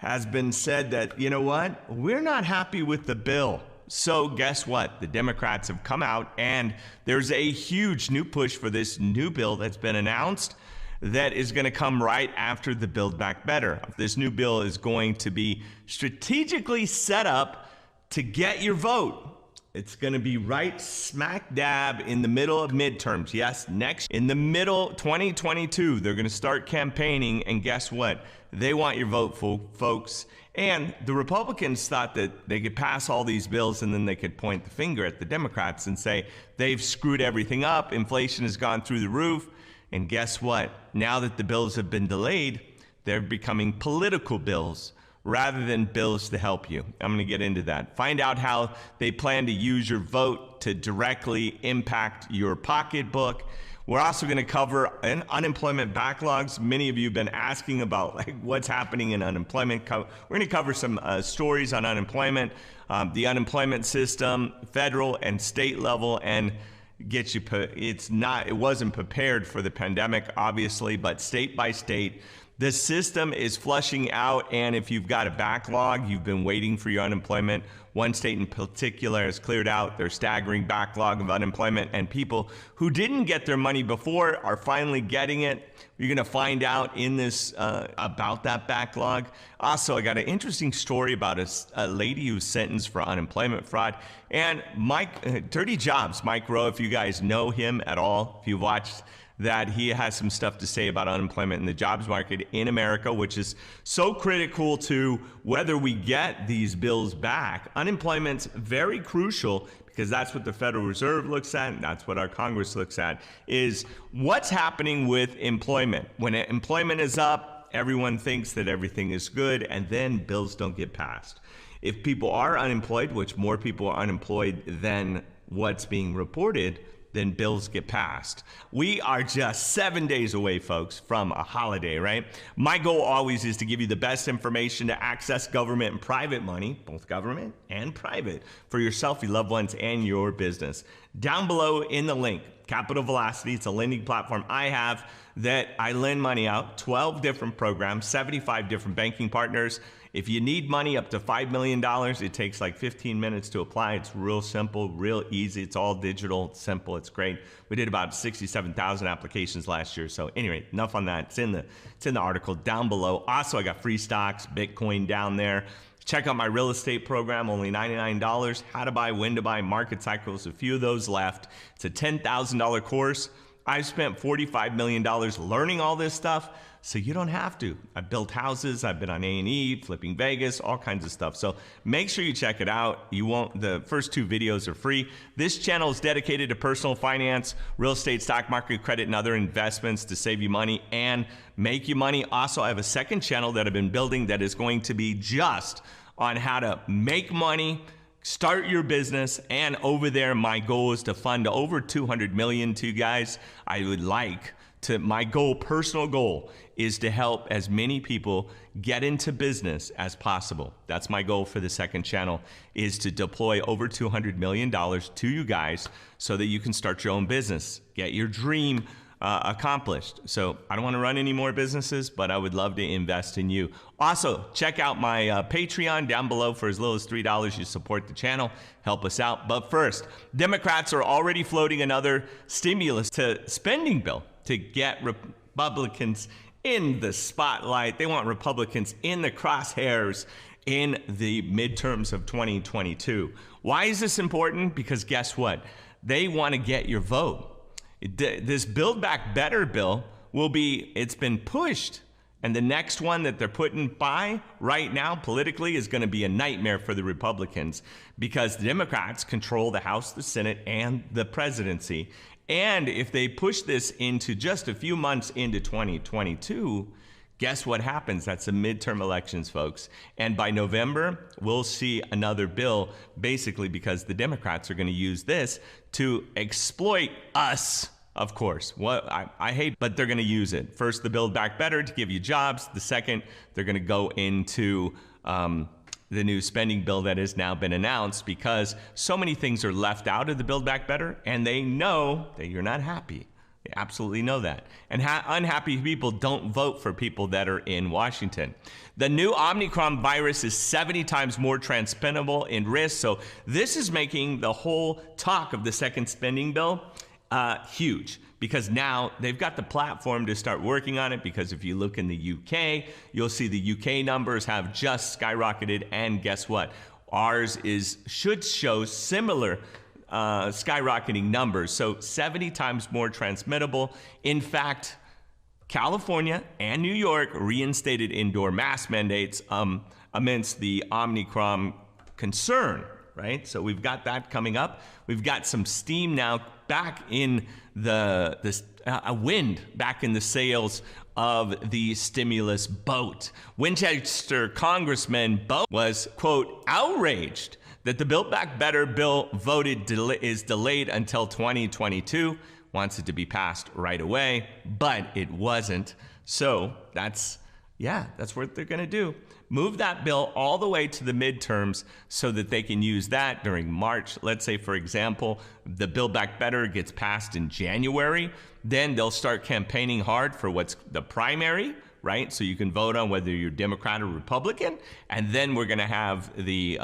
has been said that, you know what, we're not happy with the bill. So guess what? The Democrats have come out and there's a huge new push for this new bill that's been announced that is going to come right after the Build Back Better. This new bill is going to be strategically set up to get your vote. It's going to be right smack dab in the middle of midterms. Yes, next in the middle 2022, they're going to start campaigning, and guess what? They want your vote, folks. And the Republicans thought that they could pass all these bills and then they could point the finger at the Democrats and say they've screwed everything up. Inflation has gone through the roof. And guess what? Now that the bills have been delayed, they're becoming political bills rather than bills to help you. I'm going to get into that. Find out how they plan to use your vote to directly impact your pocketbook. We're also going to cover unemployment backlogs. Many of you have been asking about what's happening in unemployment. We're going to cover some stories on unemployment, the unemployment system, federal and state level, and get you. It wasn't prepared for the pandemic, obviously, but state by state, the system is flushing out. And if you've got a backlog, you've been waiting for your unemployment. One state in particular has cleared out their staggering backlog of unemployment, and people who didn't get their money before are finally getting it. You're going to find out in this about that backlog. Also, I got an interesting story about a lady who's sentenced for unemployment fraud. And Dirty Jobs, Mike Rowe, if you guys know him at all, if you've watched that, he has some stuff to say about unemployment in the jobs market in America, which is so critical to whether we get these bills back. Unemployment's very crucial because that's what the Federal Reserve looks at, and that's what our Congress looks at, is what's happening with employment. When employment is up, everyone thinks that everything is good, and then bills don't get passed. If people are unemployed, which more people are unemployed than what's being reported, then bills get passed. We are just 7 days away, folks, from a holiday, right? My goal always is to give you the best information to access government and private money, both government and private, for yourself, your loved ones, and your business. Down below in the link, Capital Velocity, it's a lending platform I have that I lend money out, 12 different programs, 75 different banking partners. If you need money up to $5 million, it takes like 15 minutes to apply. It's real simple, real easy. It's all digital, it's simple, it's great. We did about 67,000 applications last year. So anyway, enough on that. It's in the article down below. Also, I got free stocks, Bitcoin down there. Check out my real estate program, only $99. How to buy, when to buy, market cycles, a few of those left. It's a $10,000 course. I've spent $45 million learning all this stuff, so you don't have to. I've built houses, I've been on A&E, flipping Vegas, all kinds of stuff. So make sure you check it out. The first 2 videos are free. This channel is dedicated to personal finance, real estate, stock market, credit, and other investments to save you money and make you money. Also, I have a second channel that I've been building that is going to be just on how to make money, start your business, and over there, my goal is to fund over $200 million to you guys. My personal goal is to help as many people get into business as possible. That's my goal for the second channel, is to deploy over $200 million to you guys so that you can start your own business, get your dream accomplished. So I don't want to run any more businesses, but I would love to invest in you. Also, check out my Patreon down below. For as little as $3, you support the channel, help us out. But first, Democrats are already floating another stimulus to spending bill to get Republicans in the spotlight. They want Republicans in the crosshairs in the midterms of 2022. Why is this important? Because guess what? They want to get your vote. This Build Back Better bill it's been pushed. And the next one that they're putting by right now politically is going to be a nightmare for the Republicans because the Democrats control the House, the Senate, and the presidency. And if they push this into just a few months into 2022, guess what happens? That's the midterm elections, folks. And by November, we'll see another bill, basically because the Democrats are going to use this to exploit us. Of course, I hate, but they're going to use it. First, the Build Back Better to give you jobs. The second, they're going to go into the new spending bill that has now been announced because so many things are left out of the Build Back Better, and they know that you're not happy You absolutely know that. And unhappy people don't vote for people that are in Washington. The new Omicron virus is 70 times more transmissible in risk. So this is making the whole talk of the second spending bill huge, because now they've got the platform to start working on it. Because if you look in the UK, you'll see the UK numbers have just skyrocketed. And guess what? Ours should show similar skyrocketing numbers. So 70 times more transmittable. In fact, California and New York reinstated indoor mask mandates amidst the Omicron concern, right? So we've got that coming up. We've got some steam now back in a wind back in the sails of the stimulus boat. Winchester Congressman Bo was, quote, outraged that the Build Back Better bill is delayed until 2022, wants it to be passed right away, but it wasn't. So that's what they're going to do. Move that bill all the way to the midterms so that they can use that during March. Let's say, for example, the Build Back Better gets passed in January. Then they'll start campaigning hard for what's the primary, right? So you can vote on whether you're Democrat or Republican. And then we're going to have the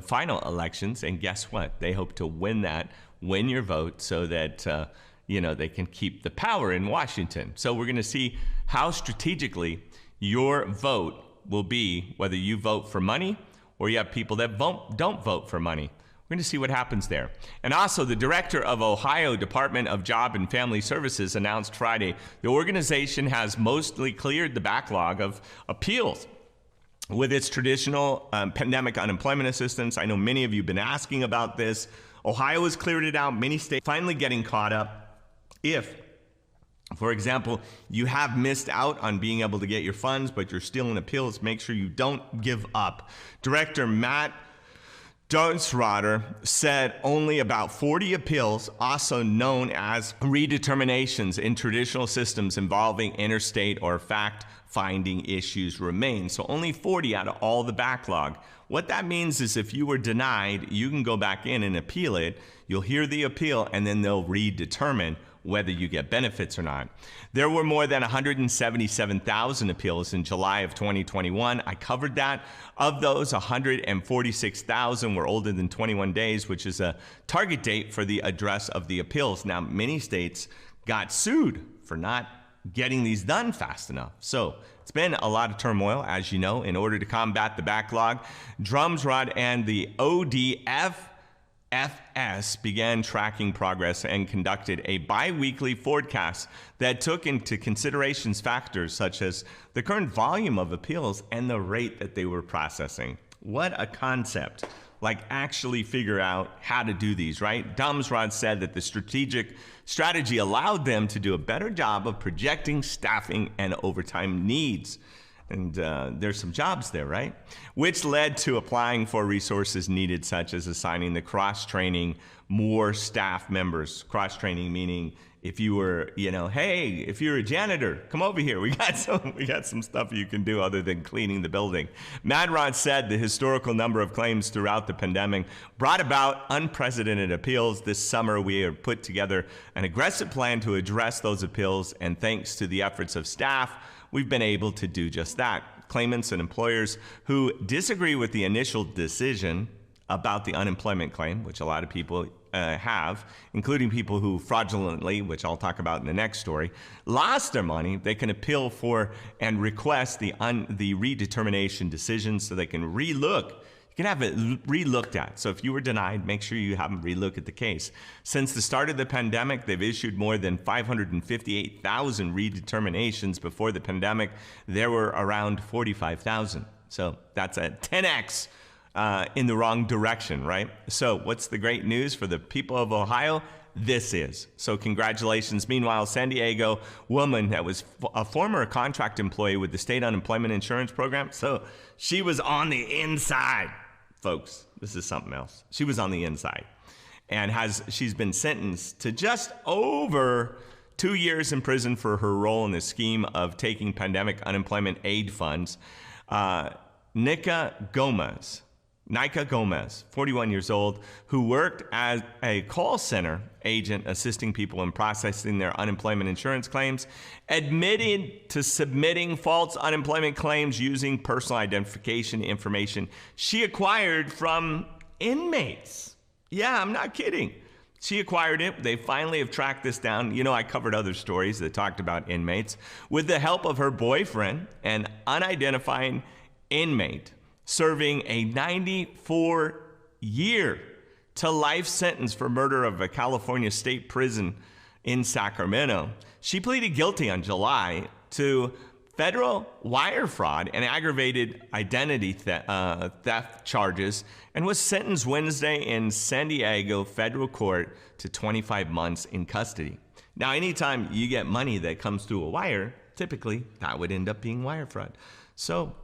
final elections. And guess what? They hope to win your vote so that they can keep the power in Washington. So we're going to see how strategically your vote will be, whether you vote for money or you have people that don't vote for money. We're going to see what happens there. And also, the director of Ohio Department of Job and Family Services announced Friday the organization has mostly cleared the backlog of appeals with its traditional pandemic unemployment assistance. I know many of you have been asking about this. Ohio has cleared it out. Many states finally getting caught up. If, for example, you have missed out on being able to get your funds, but you're still in appeals, make sure you don't give up. Director Matt Dunsroder said only about 40 appeals, also known as redeterminations in traditional systems involving interstate or fact-finding issues, remain. So only 40 out of all the backlog. What that means is if you were denied, you can go back in and appeal it. You'll hear the appeal, and then they'll redetermine whether you get benefits or not. There were more than 177,000 appeals in July of 2021. I covered that. Of those, 146,000 were older than 21 days, which is a target date for the address of the appeals. Now, many states got sued for not getting these done fast enough. So it's been a lot of turmoil, as you know. In order to combat the backlog, Dunsroder and the ODFS began tracking progress and conducted a bi-weekly forecast that took into considerations factors such as the current volume of appeals and the rate that they were processing. What a concept. Like, actually figure out how to do these, right? Dunsroder said that the strategy allowed them to do a better job of projecting staffing and overtime needs. And there's some jobs there, right? Which led to applying for resources needed, such as assigning the cross-training more staff members. Cross-training meaning if you were, hey, if you're a janitor, come over here. We got some stuff you can do other than cleaning the building. Madrod said the historical number of claims throughout the pandemic brought about unprecedented appeals. This summer, we have put together an aggressive plan to address those appeals, and thanks to the efforts of staff, we've been able to do just that. Claimants and employers who disagree with the initial decision about the unemployment claim, which a lot of people have, including people who fraudulently, which I'll talk about in the next story, lost their money, they can appeal for and request the redetermination decision so they can relook. You can have it relooked at. So if you were denied, make sure you have them relook at the case. Since the start of the pandemic, they've issued more than 558,000 redeterminations. Before the pandemic, there were around 45,000. So that's a 10x in the wrong direction, right? So what's the great news for the people of Ohio? This is. So congratulations. Meanwhile, San Diego woman that was a former contract employee with the state unemployment insurance program. So she was on the inside. Folks, this is something else. She was on the inside, and she's been sentenced to just over 2 years in prison for her role in the scheme of taking pandemic unemployment aid funds. Nika Gomez Nika Gomez, 41 years old, who worked as a call center agent assisting people in processing their unemployment insurance claims, admitted to submitting false unemployment claims using personal identification information she acquired from inmates. Yeah, I'm not kidding. She acquired it. They finally have tracked this down. You know, I covered other stories that talked about inmates. With the help of her boyfriend, an unidentified inmate serving a 94-year to life sentence for murder of a California state prison in Sacramento. She pleaded guilty on July to federal wire fraud and aggravated identity theft charges and was sentenced Wednesday in San Diego federal court to 25 months in custody. Now, anytime you get money that comes through a wire, typically that would end up being wire fraud. So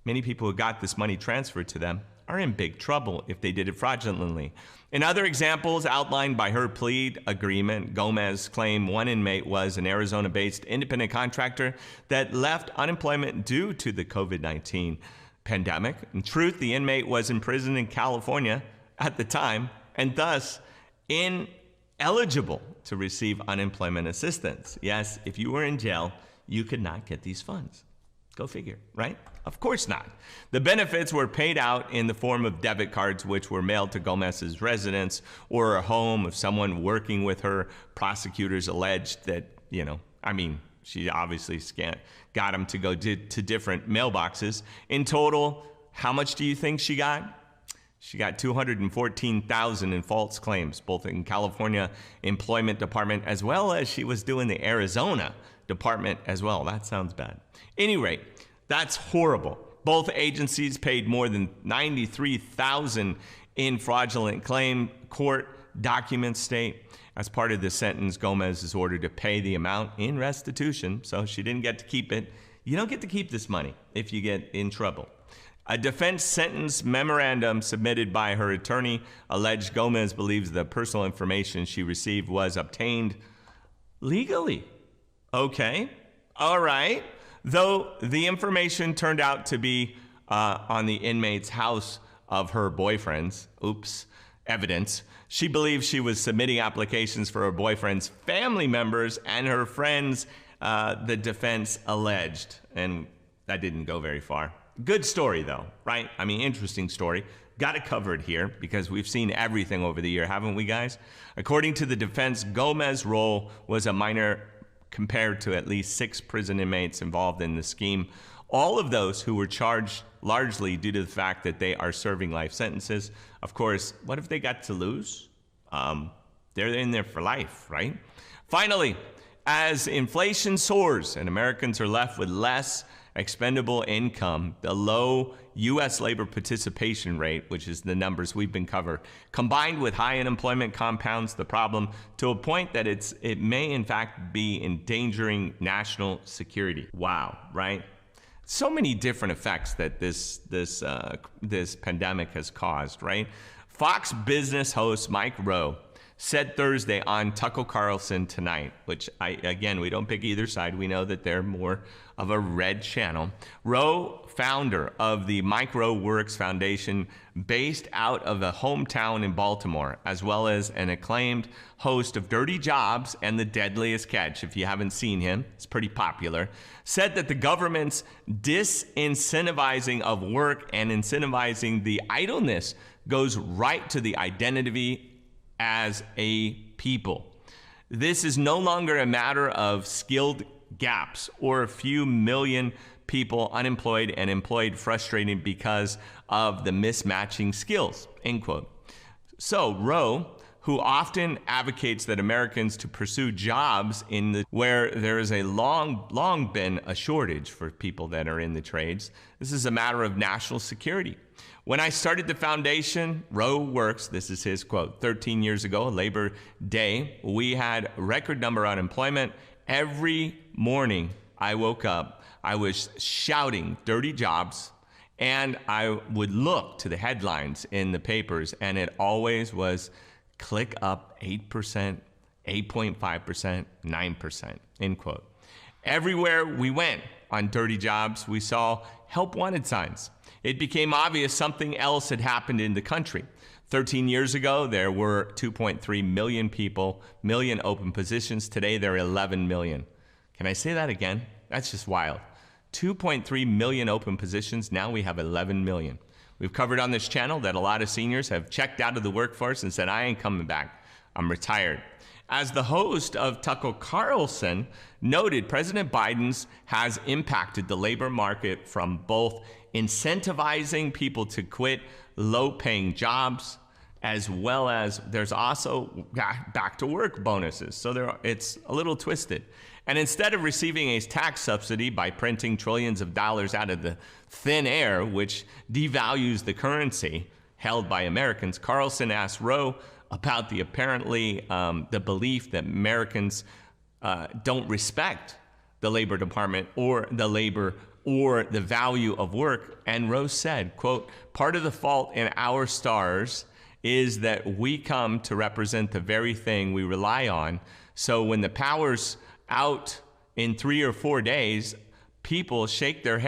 many people who got this money transferred to them are in big trouble if they did it fraudulently. In other examples outlined by her plea agreement, Gomez claimed one inmate was an Arizona-based independent contractor that left unemployment due to the COVID-19 pandemic. In truth, the inmate was in prison in California at the time and thus ineligible to receive unemployment assistance. Yes, if you were in jail, you could not get these funds. Go figure, right? Of course not. The benefits were paid out in the form of debit cards, which were mailed to Gomez's residence or a home of someone working with her. Prosecutors alleged that, she obviously got them to go to different mailboxes. In total, how much do you think she got? She got $214,000 in false claims, both in California Employment Department as well as she was doing the Arizona Department as well. That sounds bad. Any rate, that's horrible. Both agencies paid more than $93,000 in fraudulent claim, court documents state. As part of the sentence, Gomez is ordered to pay the amount in restitution, so she didn't get to keep it. You don't get to keep this money if you get in trouble. A defense sentence memorandum submitted by her attorney alleged Gomez believes the personal information she received was obtained legally. Okay, all right. Though the information turned out to be on the inmate's house of her boyfriend's, evidence, she believes she was submitting applications for her boyfriend's family members and her friends, the defense alleged. And that didn't go very far. Good story, though, right? I mean, interesting story. Got it covered here because we've seen everything over the year, haven't we, guys? According to the defense, Gomez's role was a minor compared to at least 6 prison inmates involved in the scheme. All of those who were charged largely due to the fact that they are serving life sentences. Of course, what if they got to lose? They're in there for life, right? Finally, as inflation soars and Americans are left with less expendable income, the low U.S. labor participation rate, which is the numbers we've been covered, combined with high unemployment compounds the problem to a point that it may in fact be endangering national security. Wow, right? So many different effects that this pandemic has caused, right? Fox Business host Mike Rowe said Thursday on Tucker Carlson Tonight, which we don't pick either side. We know that they're more of a red channel. Rowe, founder of the Mike Rowe Works Foundation, based out of a hometown in Baltimore, as well as an acclaimed host of Dirty Jobs and The Deadliest Catch. If you haven't seen him, it's pretty popular. Said that the government's disincentivizing of work and incentivizing the idleness goes right to the identity as a people. This is no longer a matter of skilled gaps or a few million people unemployed and employed frustrated because of the mismatching skills, end quote. So Rowe, who often advocates that Americans to pursue jobs where there is a long been a shortage for people that are in the trades. This is a matter of national security. When I started the foundation, Rowe Works, this is his quote, 13 years ago, Labor Day, we had record number unemployment. Every morning I woke up, I was shouting dirty jobs, and I would look to the headlines in the papers, and it always was click up 8%, 8.5%, 9%, end quote. Everywhere we went on Dirty Jobs, we saw help wanted signs. It became obvious something else had happened in the country. 13 years ago, there were 2.3 million open positions. Today, there are 11 million. Can I say that again? That's just wild. 2.3 million open positions. Now we have 11 million. We've covered on this channel that a lot of seniors have checked out of the workforce and said, I ain't coming back. I'm retired. As the host of Tucker Carlson noted, President Biden has impacted the labor market from both incentivizing people to quit low-paying jobs, as well as there's also back to work bonuses. So it's a little twisted. And instead of receiving a tax subsidy by printing trillions of dollars out of the thin air, which devalues the currency held by Americans, Carlson asked Roe about the the belief that Americans don't respect the Labor Department or the value of work. And Roe said, quote, part of the fault in our stars is that we come to represent the very thing we rely on. So when the power's out in 3 or 4 days, people shake their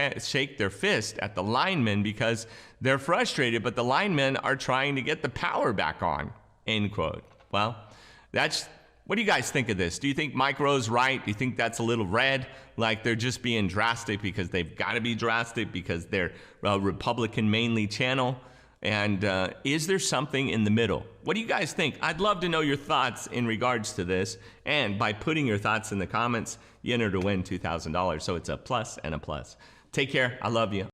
fist at the linemen because they're frustrated, but the linemen are trying to get the power back on, end quote. Well, what do you guys think of this? Do you think Mike Rowe's right? Do you think that's a little red? Like they're just being drastic because they've got to be drastic because they're a Republican mainly channel? And is there something in the middle? What do you guys think? I'd love to know your thoughts in regards to this. And by putting your thoughts in the comments, you enter to win $2,000. So it's a plus and a plus. Take care. I love you.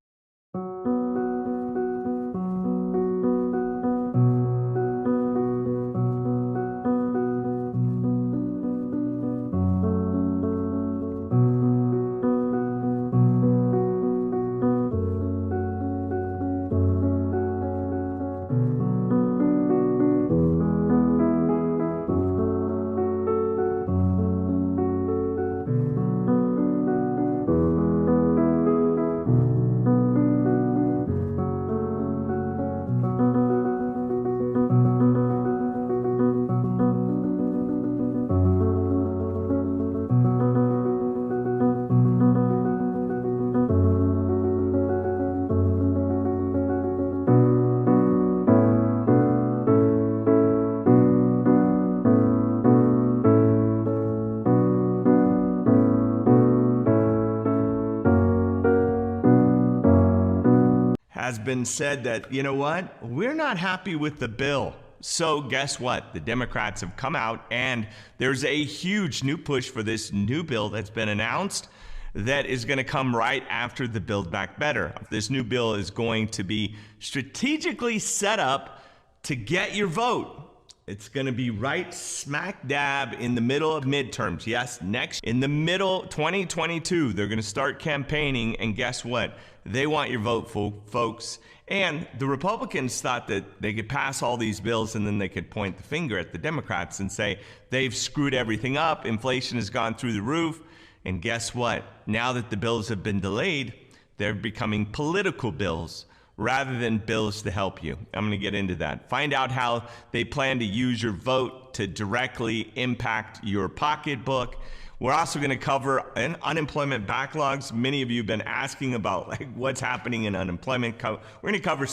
Has been said that, you know what, we're not happy with the bill. So guess what? The Democrats have come out and there's a huge new push for this new bill that's been announced that is going to come right after the Build Back Better. This new bill is going to be strategically set up to get your vote. It's going to be right smack dab in the middle of midterms. Yes, next in the middle 2022, they're going to start campaigning. And guess what? They want your vote, folks. And the Republicans thought that they could pass all these bills and then they could point the finger at the Democrats and say, they've screwed everything up. Inflation has gone through the roof. And guess what? Now that the bills have been delayed, they're becoming political bills rather than bills to help you. I'm going to get into that. Find out how they plan to use your vote to directly impact your pocketbook. We're also going to cover unemployment backlogs. Many of you have been asking about what's happening in unemployment. We're going to cover